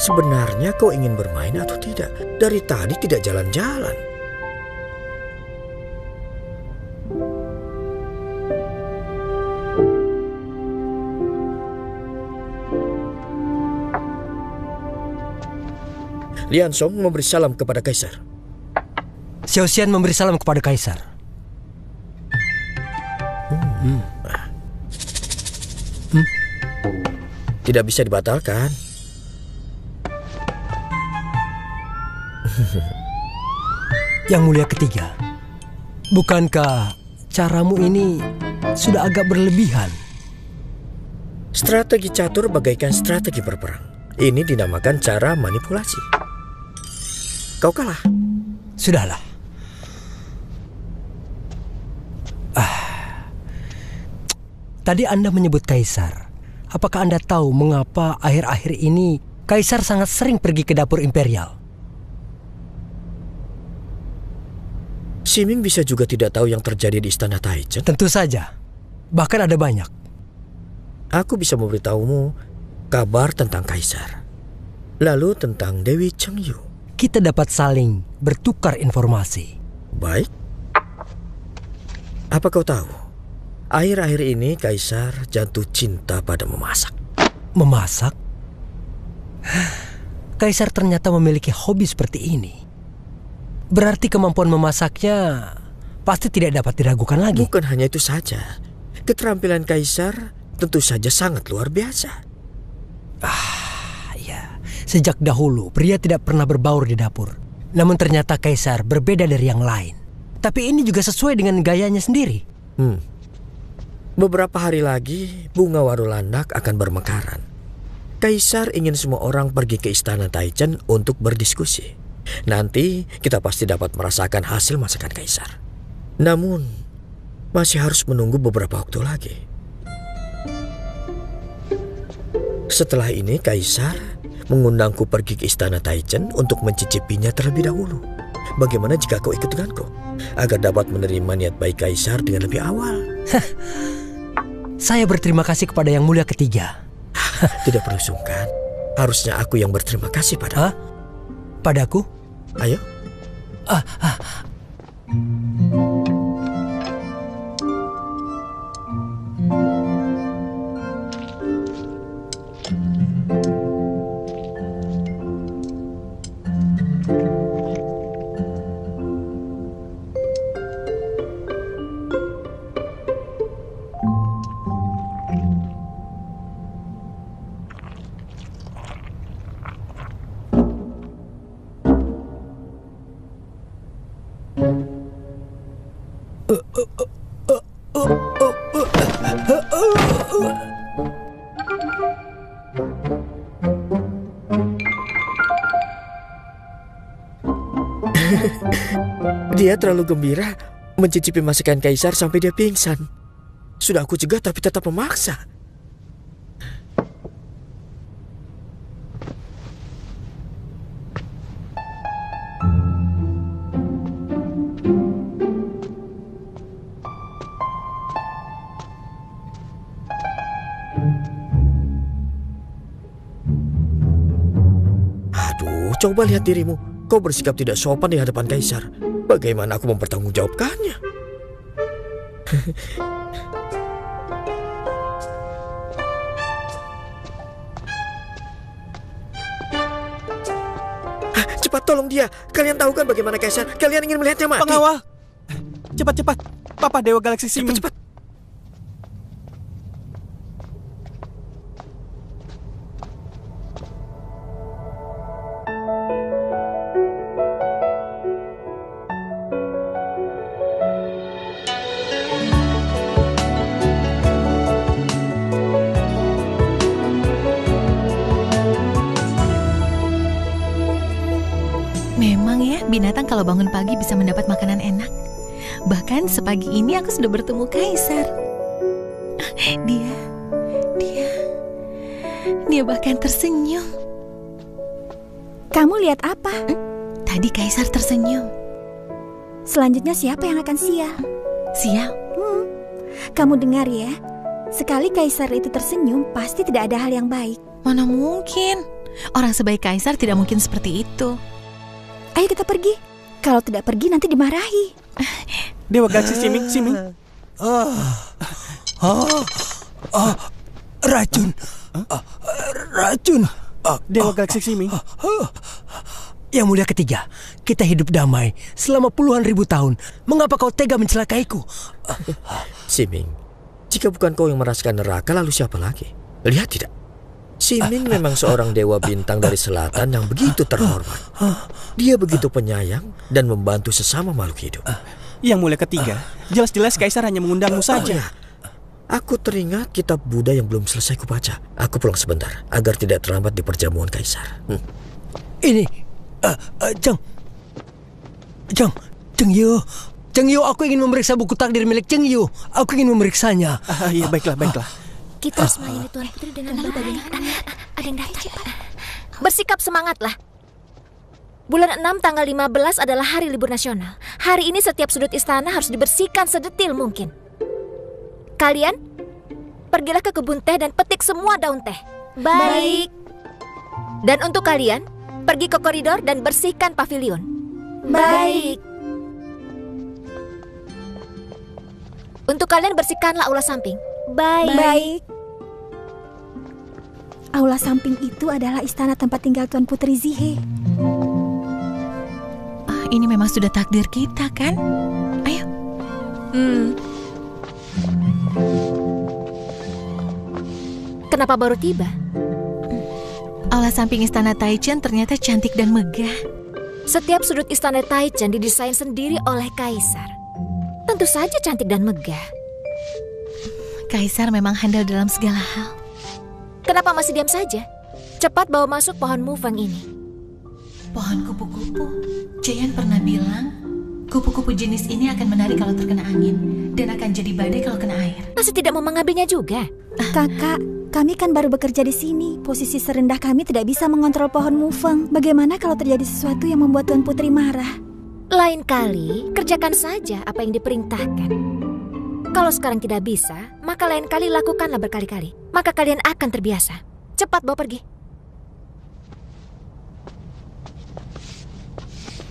Sebenarnya kau ingin bermain atau tidak? Dari tadi tidak jalan-jalan. Lian Song memberi salam kepada kaisar. Xiao Xian memberi salam kepada kaisar. Tidak bisa dibatalkan. Yang mulia ketiga, bukankah caramu ini sudah agak berlebihan? Strategi catur bagaikan strategi berperang. Ini dinamakan cara manipulasi. Kau kalah. Sudahlah. Tadi Anda menyebut kaisar. Apakah Anda tahu mengapa akhir-akhir ini kaisar sangat sering pergi ke dapur imperial? Siming bisa juga tidak tahu yang terjadi di istana Taichen. Tentu saja. Bahkan ada banyak. Aku bisa memberitahumu kabar tentang kaisar. Lalu tentang Dewi Chengyu. Kita dapat saling bertukar informasi. Baik. Apa kau tahu? Akhir-akhir ini kaisar jatuh cinta pada memasak. Memasak? Kaisar ternyata memiliki hobi seperti ini. Berarti kemampuan memasaknya pasti tidak dapat diragukan lagi. Bukan hanya itu saja. Keterampilan kaisar tentu saja sangat luar biasa. Ya. Sejak dahulu pria tidak pernah berbaur di dapur. Namun ternyata kaisar berbeda dari yang lain. Tapi ini juga sesuai dengan gayanya sendiri. Beberapa hari lagi bunga warulandak akan bermekaran. Kaisar ingin semua orang pergi ke istana Taichen untuk berdiskusi. Nanti kita pasti dapat merasakan hasil masakan kaisar. Namun masih harus menunggu beberapa waktu lagi. Setelah ini kaisar mengundangku pergi ke istana Taichen untuk mencicipinya terlebih dahulu. Bagaimana jika kau ikut denganku? Agar dapat menerima niat baik kaisar dengan lebih awal. Saya berterima kasih kepada yang mulia ketiga. Tidak perlu sungkan. Harusnya aku yang berterima kasih padamu. Padaku? Ayo. Dia terlalu gembira mencicipi masakan kaisar sampai dia pingsan. Sudah aku cegah tapi tetap memaksa. Aduh, coba lihat dirimu. Kau bersikap tidak sopan di hadapan kaisar. Bagaimana aku mempertanggungjawabkannya? Cepat tolong dia. Kalian tahu kan bagaimana kaisar? Kalian ingin melihatnya mati. Pengawal! Cepat-cepat. Papa Dewa Galaksi Siming. Cepat. Memang ya, binatang kalau bangun pagi bisa mendapat makanan enak. Bahkan sepagi ini aku sudah bertemu kaisar. Dia bahkan tersenyum. Kamu lihat apa? Tadi kaisar tersenyum. Selanjutnya siapa yang akan sial? Sial? Kamu dengar ya, sekali kaisar itu tersenyum, pasti tidak ada hal yang baik. Mana mungkin? Orang sebaik kaisar tidak mungkin seperti itu. Ayo kita pergi. Kalau tidak pergi nanti dimarahi. Dewa Galaksi Siming, Siming. Racun. Racun. Dewa Galaksi Siming. Yang mulia ketiga, kita hidup damai selama puluhan ribu tahun. Mengapa kau tega mencelakaiku? Siming, jika bukan kau yang merasakan neraka, lalu siapa lagi? Lihat tidak? Siming memang seorang dewa bintang dari selatan yang begitu terhormat. Dia begitu penyayang dan membantu sesama makhluk hidup. Yang mulia ketiga, jelas-jelas kaisar hanya mengundangmu saja. Aku teringat kitab Buddha yang belum selesai kubaca. Aku pulang sebentar agar tidak terlambat di perjamuan kaisar. Ini, Cheng Yu, aku ingin memeriksa buku takdir milik Cheng Yu. Aku ingin memeriksanya. Iya, baiklah. Kita harus melayani Tuan Putri dengan berbagai makanan. Ada yang datang. Bersikap semangatlah. Bulan 6 tanggal 15 adalah hari libur nasional. Hari ini setiap sudut istana harus dibersihkan sedetil mungkin. Kalian, pergilah ke kebun teh dan petik semua daun teh. Baik. Dan untuk kalian, pergi ke koridor dan bersihkan pavilion. Baik. Untuk kalian bersihkanlah aula samping. Baik. Aula samping itu adalah istana tempat tinggal Tuan Putri Zihe. Ini memang sudah takdir kita, kan? Ayo. Kenapa baru tiba? Aula samping istana Taichen ternyata cantik dan megah. Setiap sudut istana Taichen didesain sendiri oleh kaisar. Tentu saja cantik dan megah. Kaisar memang handal dalam segala hal. Kenapa masih diam saja? Cepat bawa masuk pohon mufang ini. Pohon kupu-kupu. Jayan pernah bilang, kupu-kupu jenis ini akan menari kalau terkena angin dan akan jadi badai kalau kena air. Masih tidak mau mengambilnya juga? Kakak, kami kan baru bekerja di sini. Posisi serendah kami tidak bisa mengontrol pohon mufang. Bagaimana kalau terjadi sesuatu yang membuat Tuan Putri marah? Lain kali, kerjakan saja apa yang diperintahkan. Kalau sekarang tidak bisa, maka lain kali lakukanlah berkali-kali. Maka kalian akan terbiasa. Cepat bawa pergi.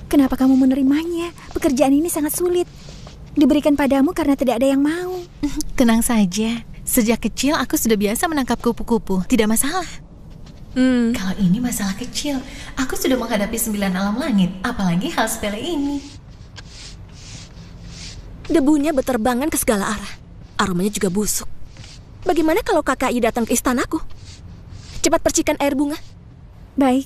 Kenapa kamu menerimanya? Pekerjaan ini sangat sulit. Diberikan padamu karena tidak ada yang mau. Tenang saja. Sejak kecil aku sudah biasa menangkap kupu-kupu. Tidak masalah. Kalau ini masalah kecil, aku sudah menghadapi 9 alam langit. Apalagi hal sepele ini. Debunya berterbangan ke segala arah. Aromanya juga busuk. Bagaimana kalau Kakak I datang ke istanaku? Cepat percikan air bunga. Baik.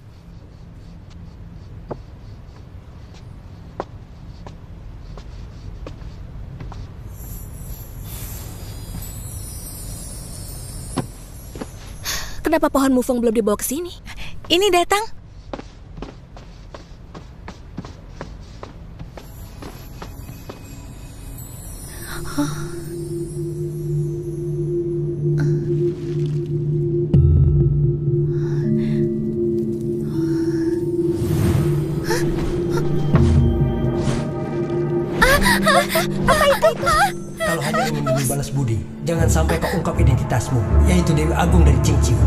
Kenapa pohon mufang belum dibawa ke sini? Ini datang. Kalau hanya ingin membalas budi, jangan sampai kau ungkap identitasmu, yaitu Dewi Agung dari Qingqiu.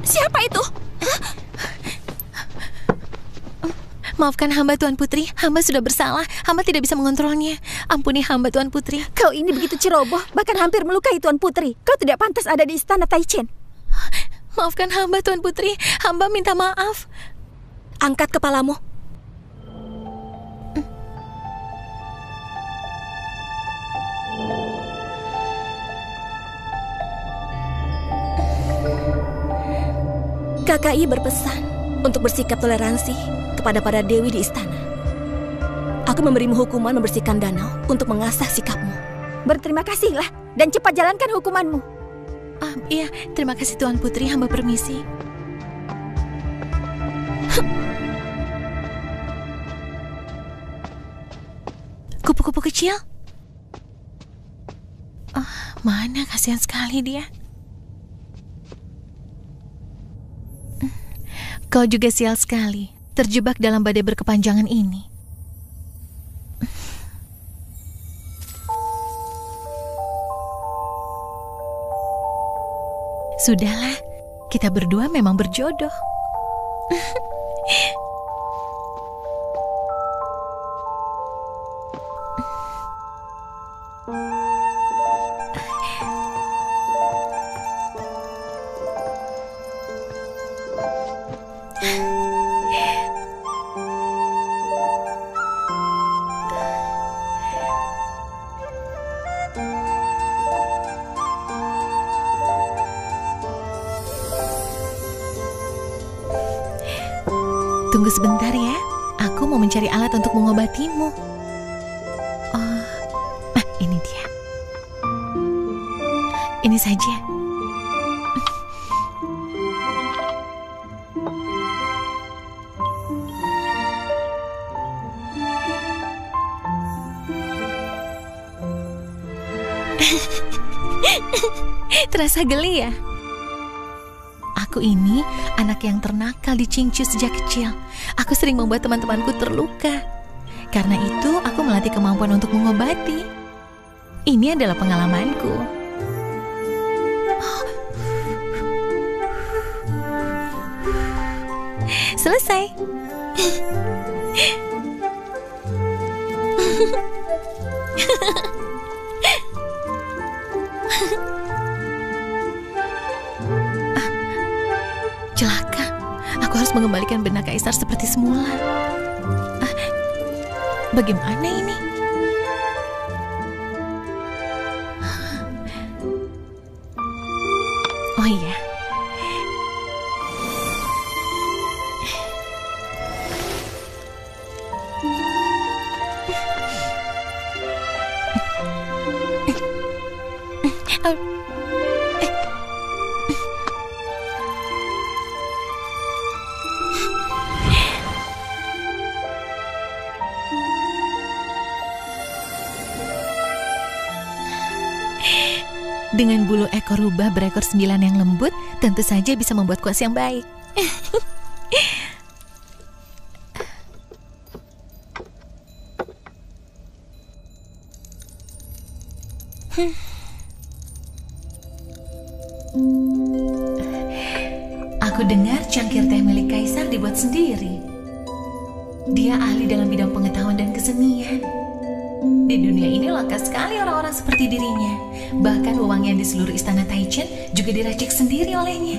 Siapa itu? Maafkan hamba Tuan Putri, hamba sudah bersalah. Hamba tidak bisa mengontrolnya. Ampuni hamba Tuan Putri. Kau ini begitu ceroboh, bahkan hampir melukai Tuan Putri. Kau tidak pantas ada di istana Taichen. Maafkan hamba Tuan Putri, hamba minta maaf. Angkat kepalamu. KKI berpesan untuk bersikap toleransi kepada para dewi di istana. Aku memberimu hukuman membersihkan danau untuk mengasah sikapmu. Berterima kasihlah dan cepat jalankan hukumanmu. Iya, terima kasih Tuan Putri, hamba permisi. Kupu-kupu kecil? Mana, kasihan sekali dia. Kau juga sial sekali, terjebak dalam badai berkepanjangan ini. Sudahlah, kita berdua memang berjodoh. Tunggu sebentar ya, aku mau mencari alat untuk mengobatimu. Oh, ini dia. Ini saja. Terasa geli ya? Aku ini anak yang ternakal di Qingqiu sejak kecil. Aku sering membuat teman-temanku terluka. Karena itu, aku melatih kemampuan untuk mengobati. Ini adalah pengalamanku. Selesai. Celaka, aku harus mengembalikan benak Kaisar seperti semula. Bagaimana ini? Oh iya. Dengan bulu ekor rubah berekor 9 yang lembut, tentu saja bisa membuat kuas yang baik. Aku dengar cangkir teh milik Kaisar dibuat sendiri. Dia ahli dalam bidang pengetahuan dan kesenian. Di dunia ini langka sekali orang-orang seperti dirinya. Bahkan wewangian di seluruh istana Taichen juga diracik sendiri olehnya.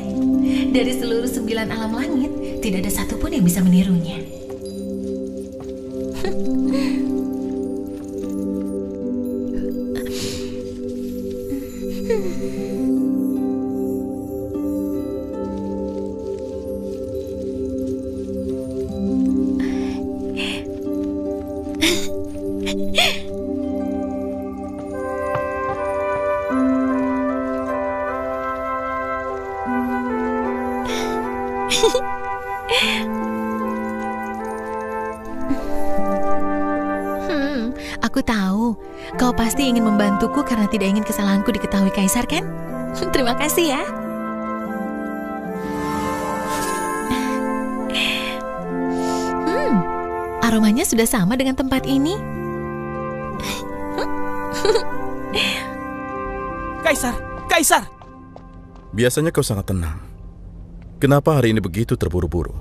Dari seluruh 9 alam langit, tidak ada satupun yang bisa menirunya. Aku tahu, kau pasti ingin membantuku karena tidak ingin kesalahanku diketahui Kaisar, kan? Terima kasih ya. Aromanya sudah sama dengan tempat ini. Kaisar, Kaisar! Biasanya kau sangat tenang. Kenapa hari ini begitu terburu-buru?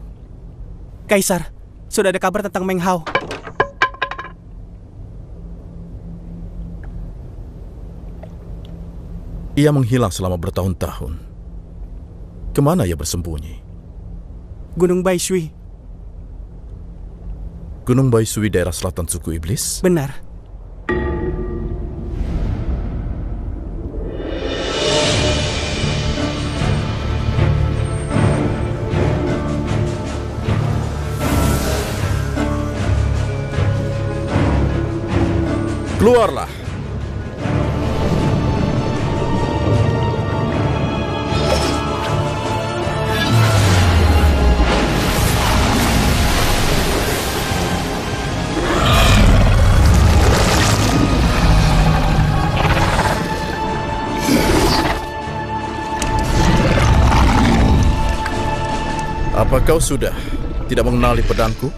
Kaisar, sudah ada kabar tentang Meng Hao. Ia menghilang selama bertahun-tahun. Kemana ia bersembunyi? Gunung Baishui. Gunung Baishui daerah selatan suku iblis? Benar. Keluarlah! Apa kau sudah tidak mengenali pedangku?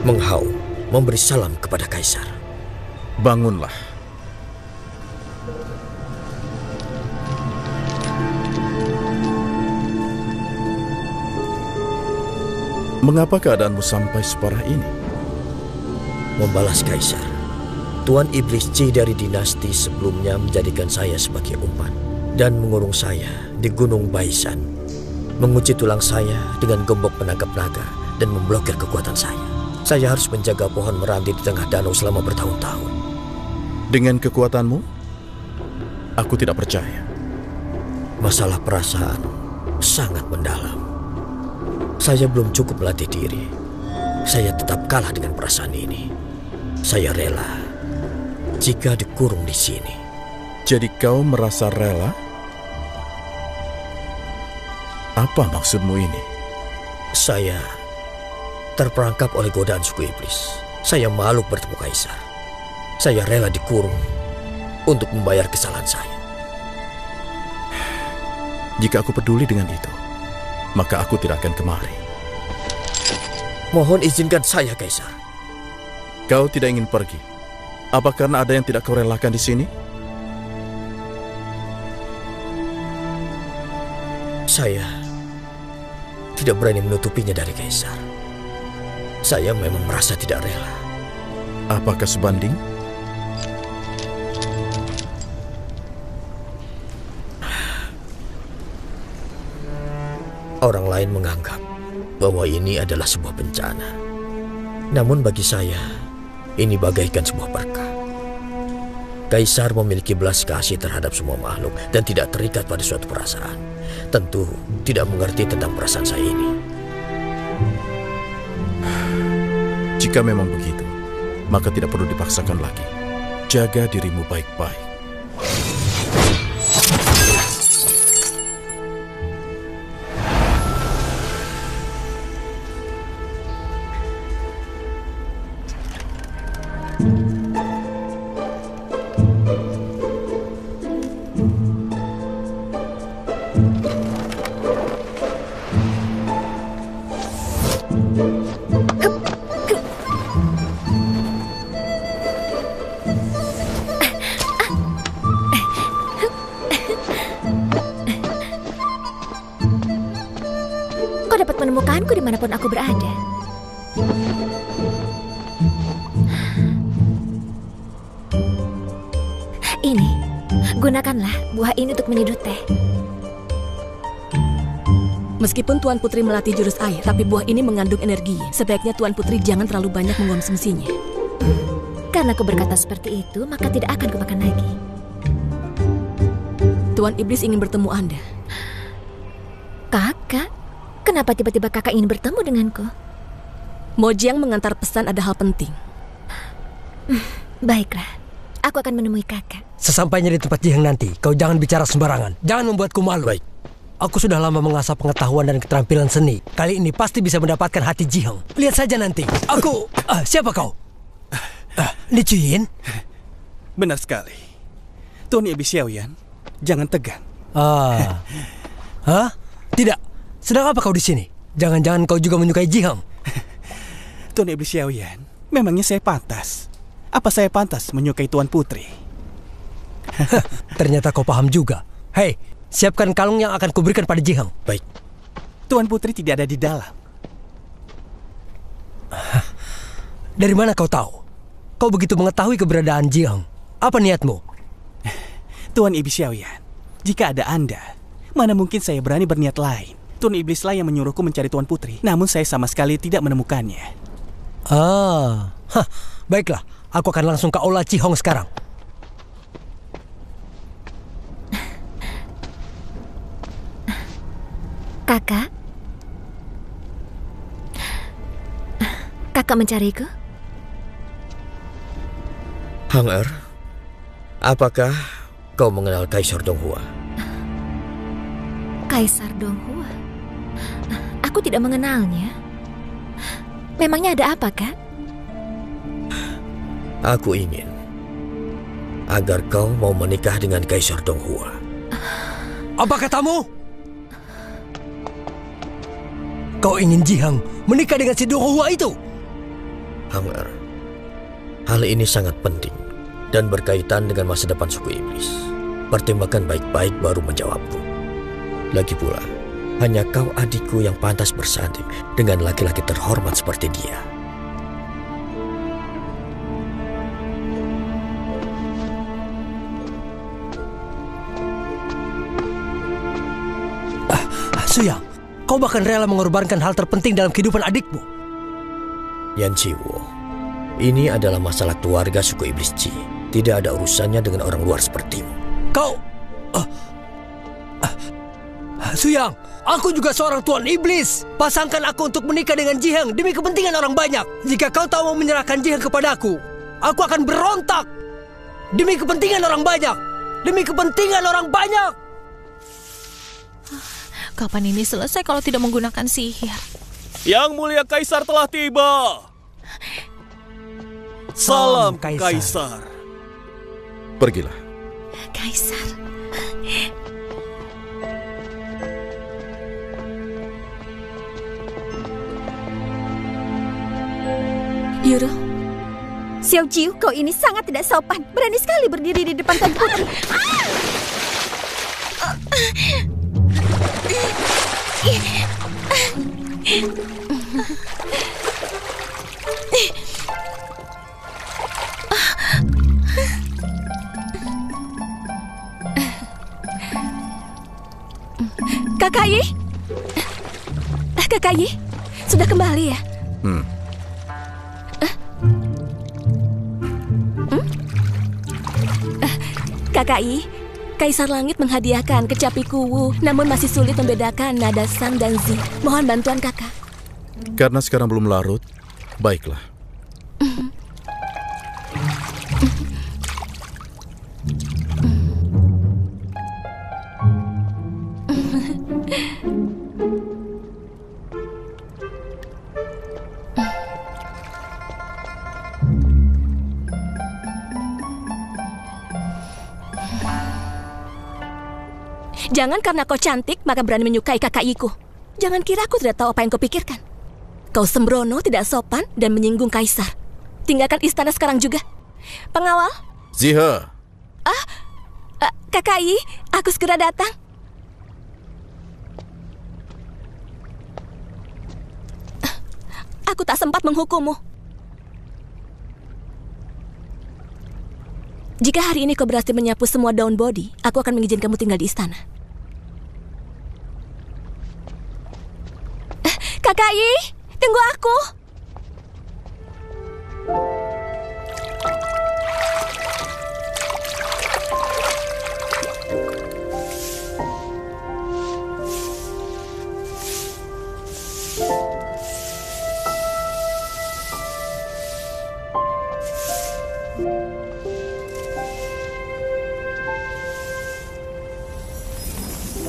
Meng Hao memberi salam kepada Kaisar. Bangunlah. Mengapa keadaanmu sampai separah ini? Membalas Kaisar. Tuan Iblis Chi dari dinasti sebelumnya menjadikan saya sebagai umpan dan mengurung saya di Gunung Baisan, menguci tulang saya dengan gembok penangkap naga dan memblokir kekuatan saya. Saya harus menjaga pohon meranti di tengah danau selama bertahun-tahun. Dengan kekuatanmu, aku tidak percaya. Masalah perasaan sangat mendalam. Saya belum cukup melatih diri. Saya tetap kalah dengan perasaan ini. Saya rela jika dikurung di sini. Jadi kau merasa rela? Apa maksudmu ini? Saya terperangkap oleh godaan suku iblis. Saya malu bertemu Kaisar. Saya rela dikurung untuk membayar kesalahan saya. Jika aku peduli dengan itu, maka aku tidak akan kemari. Mohon izinkan saya, Kaisar. Kau tidak ingin pergi? Apa karena ada yang tidak kau relakan di sini? Saya tidak berani menutupinya dari Kaisar. Saya memang merasa tidak rela. Apakah sebanding? Orang lain menganggap bahwa ini adalah sebuah bencana. Namun bagi saya, ini bagaikan sebuah berkah. Kaisar memiliki belas kasih terhadap semua makhluk dan tidak terikat pada suatu perasaan. Tentu tidak mengerti tentang perasaan saya ini. Jika memang begitu, maka tidak perlu dipaksakan lagi. Jaga dirimu baik-baik. Kau dapat menemukanku dimanapun aku berada. Ini, gunakanlah buah ini untuk menyeduh teh. Meskipun Tuan Putri melatih jurus air, tapi buah ini mengandung energi. Sebaiknya Tuan Putri jangan terlalu banyak mengkonsumsinya. Karena aku berkata seperti itu, maka tidak akan kumakan lagi. Tuan Iblis ingin bertemu Anda. Kakak? Kenapa tiba-tiba kakak ingin bertemu denganku? Mojiang mengantar pesan ada hal penting. Baiklah, aku akan menemui kakak. Sesampainya di tempat Jihang nanti, kau jangan bicara sembarangan. Jangan membuatku malu. Baik. Aku sudah lama mengasah pengetahuan dan keterampilan seni. Kali ini pasti bisa mendapatkan hati Jihang. Lihat saja nanti. Aku... siapa kau? Li Chuyin? Benar sekali. Tuan Iblis Xiaoyan, jangan tegang. Hah? Tidak. Sedang apa kau di sini? Jangan-jangan kau juga menyukai Jihang? Tuan Iblis Xiaoyan, memangnya saya pantas? Apa saya pantas menyukai Tuan Putri? Ternyata kau paham juga. Hei, siapkan kalung yang akan kuberikan pada Jihang. Baik. Tuan Putri tidak ada di dalam. Dari mana kau tahu? Kau begitu mengetahui keberadaan Jihang. Apa niatmu? Tuan Iblis Xiaoyan, jika ada Anda, mana mungkin saya berani berniat lain. Tuan Iblislah yang menyuruhku mencari Tuan Putri. Namun saya sama sekali tidak menemukannya. Baiklah. Aku akan langsung ke Aula Cihong sekarang. Kakak? Kakak mencariku? Hang Er, apakah kau mengenal Kaisar Donghua? Kaisar Donghua? Aku tidak mengenalnya. Memangnya ada apa, Kak? Aku ingin agar kau mau menikah dengan Kaisar Donghua. Apa katamu? Kau ingin Jihang menikah dengan si Donghua itu? Hang Er, hal ini sangat penting dan berkaitan dengan masa depan suku iblis. Pertimbangkan baik-baik baru menjawabku. Lagi pula, hanya kau adikku yang pantas bersanding dengan laki-laki terhormat seperti dia. Suyang, kau bahkan rela mengorbankan hal terpenting dalam kehidupan adikmu. Yan Chiwo, ini adalah masalah keluarga suku iblis Chi. Tidak ada urusannya dengan orang luar sepertimu. Kau... Suyang, aku juga seorang tuan iblis. Pasangkan aku untuk menikah dengan Jihang demi kepentingan orang banyak. Jika kau tak mau menyerahkan Jihang kepadaku, aku akan berontak. Demi kepentingan orang banyak. Demi kepentingan orang banyak. Kapan ini selesai kalau tidak menggunakan sihir? Yang mulia Kaisar telah tiba. Salam Kaisar. Pergilah. Kaisar. Yuro, Xiao Jiu, kau ini sangat tidak sopan. Berani sekali berdiri di depan Tuan Putri. Kakayi, Kakayi, sudah kembali ya? Kakayi, Kaisar Langit menghadiahkan kecapi kuwu, namun masih sulit membedakan nada sang dan zi. Mohon bantuan kakak. Karena sekarang belum larut, baiklah. Jangan karena kau cantik maka berani menyukai kakakku. Jangan kira aku tidak tahu apa yang kau pikirkan. Kau sembrono, tidak sopan, dan menyinggung Kaisar. Tinggalkan istana sekarang juga. Pengawal? Zihe. Kakai, aku segera datang. Aku tak sempat menghukummu. Jika hari ini kau berhasil menyapu semua daun bodi, aku akan mengizinkan kamu tinggal di istana. Kakai, tunggu aku.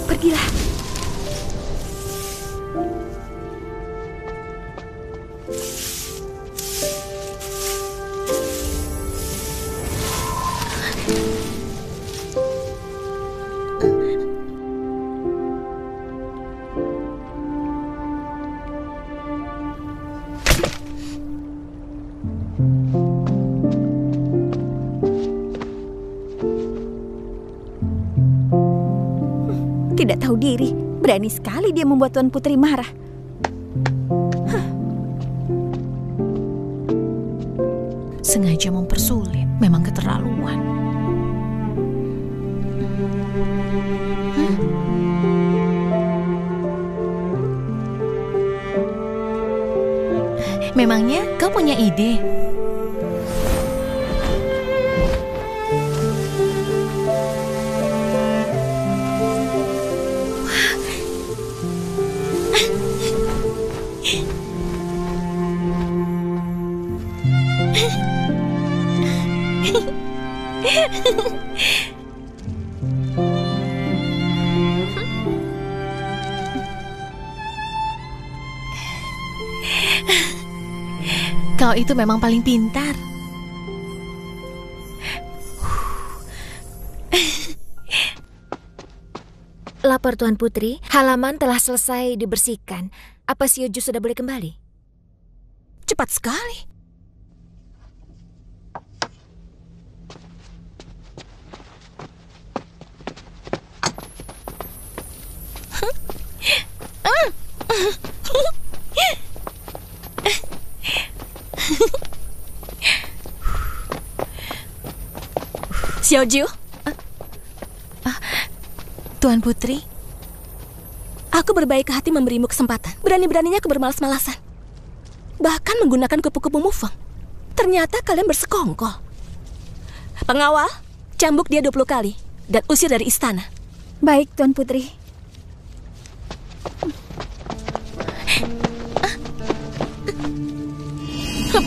Pergilah. Tidak tahu diri, berani sekali dia membuat Tuan Putri marah. Sengaja mempersulit, memang keterlaluan. Memangnya kau punya ide? Kau itu memang paling pintar. Lapor Tuan Putri, halaman telah selesai dibersihkan. Apa Sioju sudah boleh kembali? Cepat sekali. Sioju, Tuan Putri, aku berbaik hati memberimu kesempatan. Berani-beraninya aku bermalas-malasan. Bahkan menggunakan kupu-kupu Mufang. Ternyata kalian bersekongkol. Pengawal, cambuk dia 20 kali dan usir dari istana. Baik, Tuan Putri.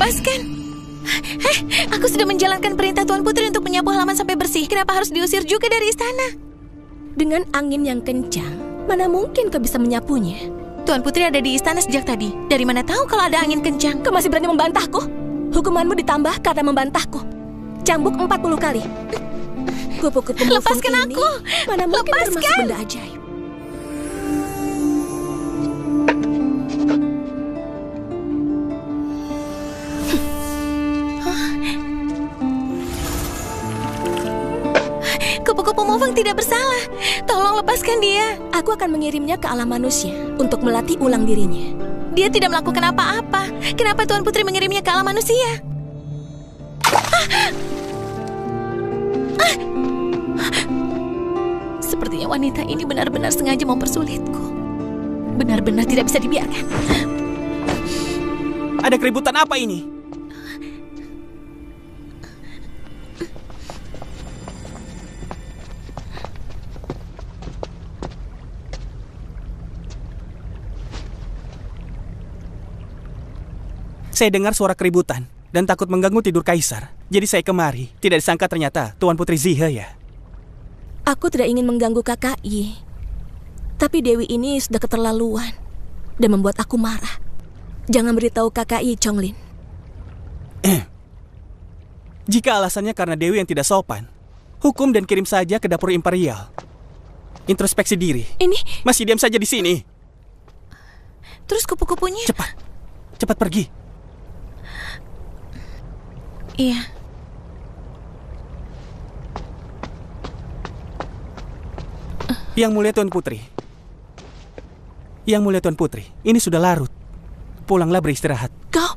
lepaskan. Aku sudah menjalankan perintah Tuan Putri untuk menyapu halaman sampai bersih. Kenapa harus diusir juga dari istana? Dengan angin yang kencang, mana mungkin kau bisa menyapunya? Tuan Putri ada di istana sejak tadi. Dari mana tahu kalau ada angin kencang? Kau masih berani membantahku? Hukumanmu ditambah karena membantahku. Cambuk 40 kali. Kupu-kupu lepaskan ini, aku. mana mungkin Lepaskan. termasuk benda ajaib? Kupu-kupu Mufang tidak bersalah. Tolong lepaskan dia. Aku akan mengirimnya ke alam manusia untuk melatih ulang dirinya. Dia tidak melakukan apa-apa. Kenapa Tuan Putri mengirimnya ke alam manusia? Sepertinya wanita ini benar-benar sengaja mempersulitku. Benar-benar tidak bisa dibiarkan. Ada keributan apa ini? Saya dengar suara keributan dan takut mengganggu tidur Kaisar. Jadi saya kemari. Tidak disangka ternyata Tuan Putri Zihe ya. Aku tidak ingin mengganggu KKI. Tapi Dewi ini sudah keterlaluan dan membuat aku marah. Jangan beritahu KKI, Chonglin. Jika alasannya karena Dewi yang tidak sopan, hukum dan kirim saja ke dapur imperial. Introspeksi diri. Ini Masih diam saja di sini. Terus kupu-kupunya? Cepat. Cepat pergi. Iya. Yang mulia Tuan Putri. Yang mulia Tuan Putri, ini sudah larut. Pulanglah beristirahat. kau...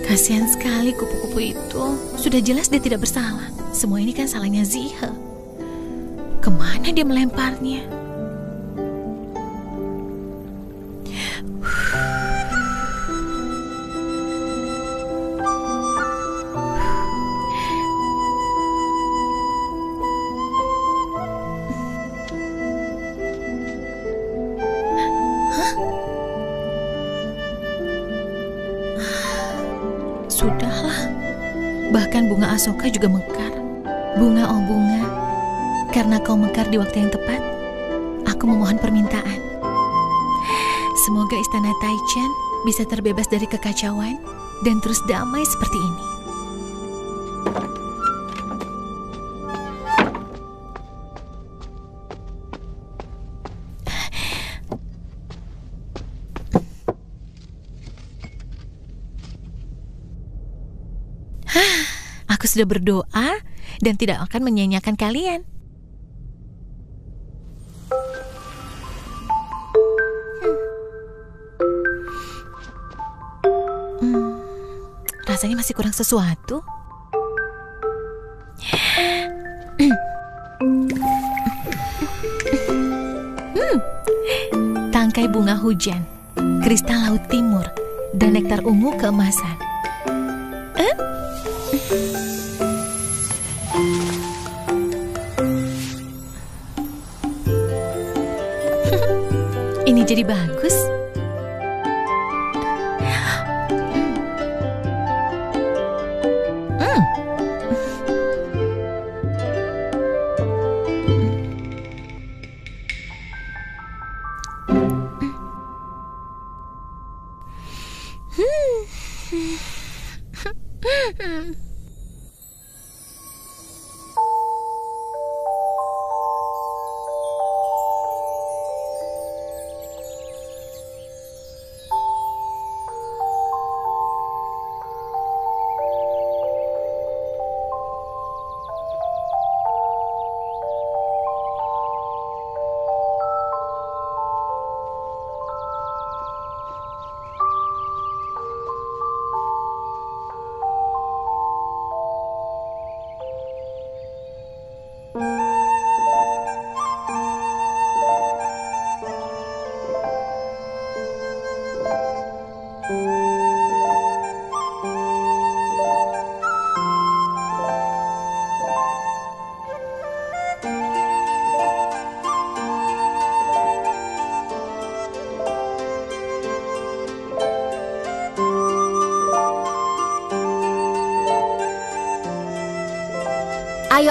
Kasihan sekali kupu-kupu itu. Sudah jelas dia tidak bersalah. Semua ini kan salahnya Zihe. Kemana dia melemparnya? Sudahlah. Bahkan bunga Asoka juga mekar. Bunga, oh bunga. Karena kau mekar di waktu yang tepat, aku memohon permintaan. Semoga istana Taichan bisa terbebas dari kekacauan dan terus damai seperti ini. Aku sudah berdoa dan tidak akan menyia-nyiakan kalian. Rasanya masih kurang sesuatu. Tangkai bunga hujan, kristal laut timur, dan nektar ungu keemasan. Ini jadi bagus.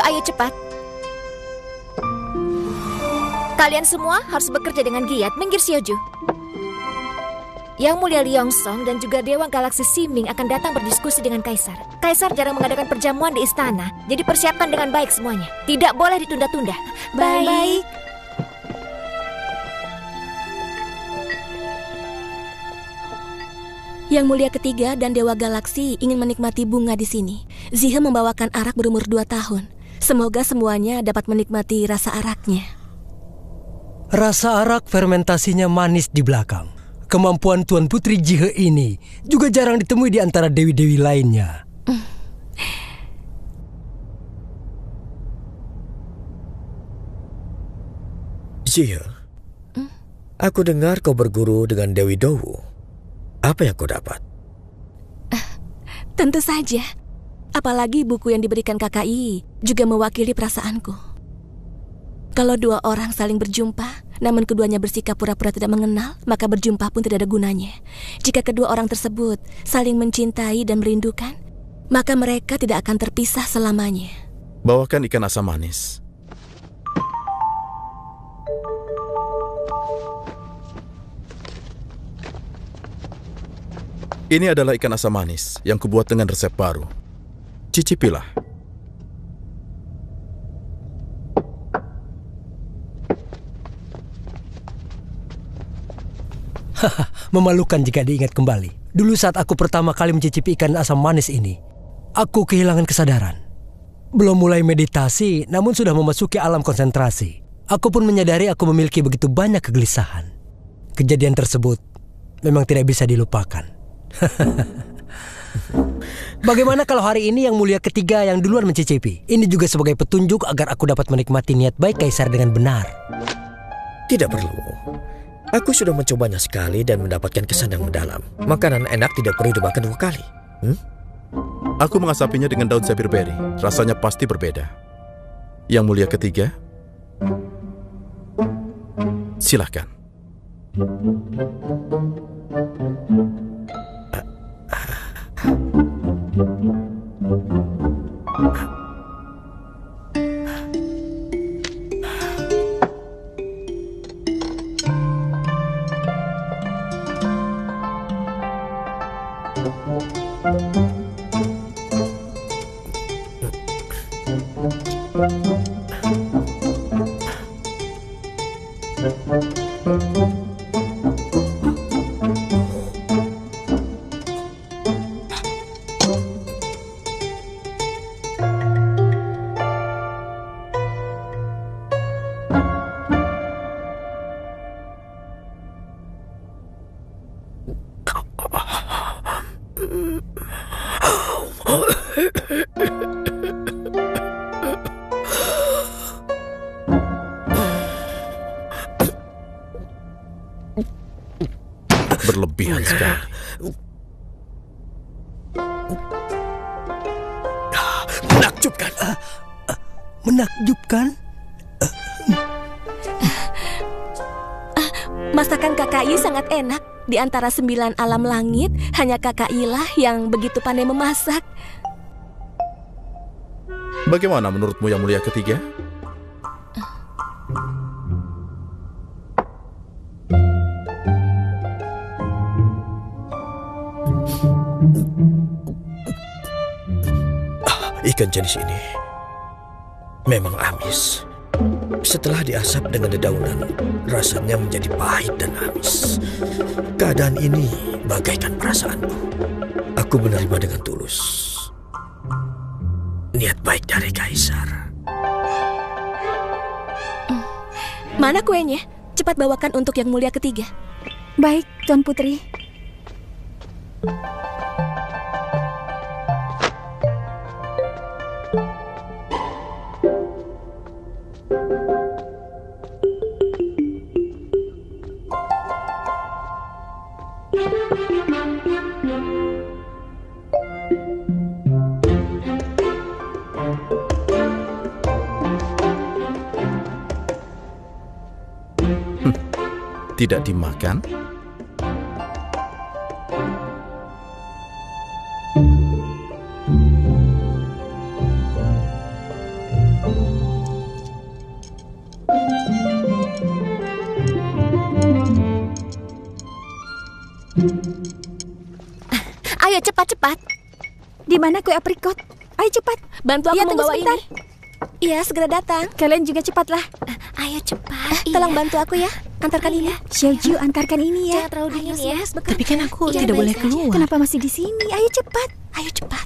Ayo cepat. Kalian semua harus bekerja dengan giat, minggir Xiaoju. Yang Mulia Liangsong dan juga Dewa Galaksi Ximing akan datang berdiskusi dengan Kaisar. Kaisar jarang mengadakan perjamuan di istana, jadi persiapkan dengan baik semuanya. Tidak boleh ditunda-tunda. Baik. Yang Mulia Ketiga dan Dewa Galaksi ingin menikmati bunga di sini. Zihe membawakan arak berumur 2 tahun. Semoga semuanya dapat menikmati rasa araknya. Rasa arak fermentasinya manis di belakang. Kemampuan Tuan Putri Jihe ini juga jarang ditemui di antara dewi-dewi lainnya. Jihe, aku dengar kau berguru dengan Dewi Dowu. Apa yang kau dapat? Tentu saja. Apalagi buku yang diberikan KKI juga mewakili perasaanku. Kalau 2 orang saling berjumpa, namun keduanya bersikap pura-pura tidak mengenal, maka berjumpa pun tidak ada gunanya. Jika kedua orang tersebut saling mencintai dan merindukan, maka mereka tidak akan terpisah selamanya. Bawakan ikan asam manis. Ini adalah ikan asam manis yang kubuat dengan resep baru. Cicipilah. Memalukan jika diingat kembali. Dulu saat aku pertama kali mencicipi ikan asam manis ini, aku kehilangan kesadaran. Belum mulai meditasi, namun sudah memasuki alam konsentrasi. Aku pun menyadari aku memiliki begitu banyak kegelisahan. Kejadian tersebut memang tidak bisa dilupakan. Bagaimana kalau hari ini Yang Mulia Ketiga yang duluan mencicipi? Ini juga sebagai petunjuk agar aku dapat menikmati niat baik Kaisar dengan benar. Tidak perlu. Aku sudah mencobanya sekali dan mendapatkan kesan yang mendalam. Makanan enak tidak perlu dimakan 2 kali. Aku mengasapinya dengan daun sapphire berry. Rasanya pasti berbeda. Yang Mulia Ketiga, silahkan. Berlebihan sekali. Menakjubkan. Menakjubkan? Masakan KKI sangat enak. Di antara 9 alam langit, hanya KKI lah yang begitu pandai memasak. Bagaimana menurutmu Yang Mulia Ketiga? Ikan jenis ini memang amis. Setelah diasap dengan dedaunan, rasanya menjadi pahit dan amis. Keadaan ini bagaikan perasaanku. Aku menerima dengan tulus niat baik dari Kaisar. Mana kuenya? Cepat bawakan untuk Yang Mulia Ketiga. Baik, Tuan Putri. Tidak dimakan? Ayo cepat-cepat. Di mana kue aprikot? Ayo cepat. Bantu aku Iya, tunggu membawa sebentar. ini. Iya, segera datang. Kalian juga cepatlah. Ayo cepat. Tolong Iya. bantu aku ya. Antarkan ini. Xiaoju, antarkan ini ya. Jangan terlalu dingin Ayo, ya. Mas, bekal. Tapi kan aku Iya, tidak baik boleh saja. keluar. Kenapa masih di sini? Ayo cepat. Ayo cepat.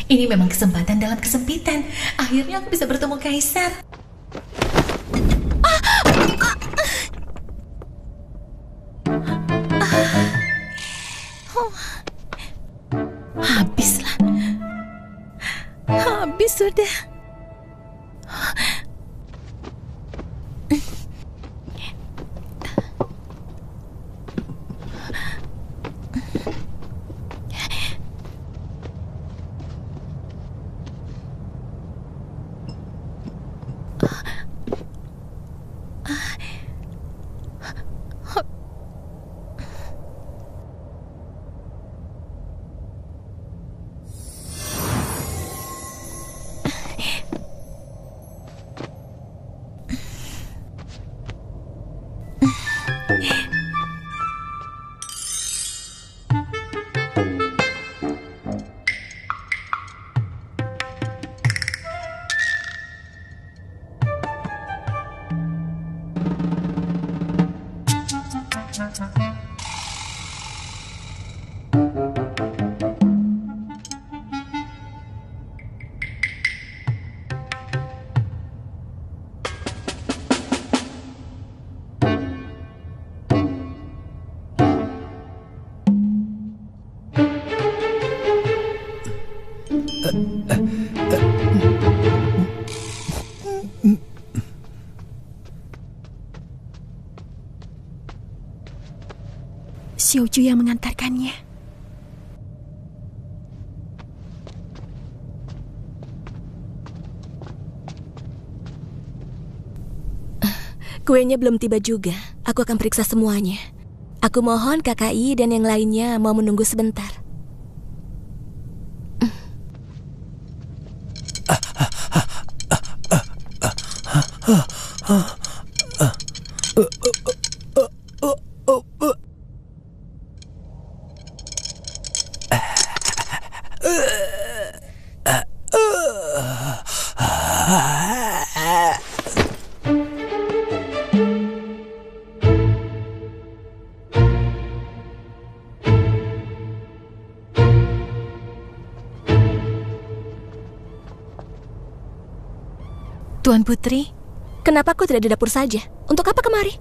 Ini memang kesempatan dalam kesempitan. Akhirnya aku bisa bertemu Kaisar. Habislah. Habis sudah. Xiaoju yang mengantarkannya. Kuenya belum tiba juga. Aku akan periksa semuanya. Aku mohon KKI dan yang lainnya mau menunggu sebentar. Tuan Putri, Kenapa kau tidak di dapur saja? Untuk apa kemari?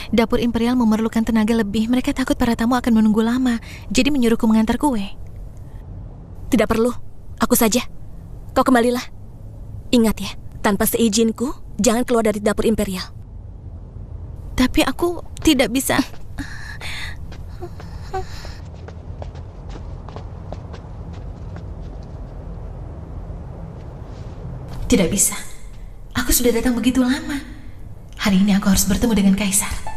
dapur Imperial memerlukan tenaga lebih. Mereka takut para tamu akan menunggu lama, jadi menyuruhku mengantar kue. Tidak perlu, aku saja. Kau kembalilah. Ingat ya, tanpa seizinku, jangan keluar dari dapur Imperial. Tapi aku tidak bisa. Tidak bisa. Aku sudah datang begitu lama. Hari ini aku harus bertemu dengan Kaisar.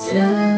Just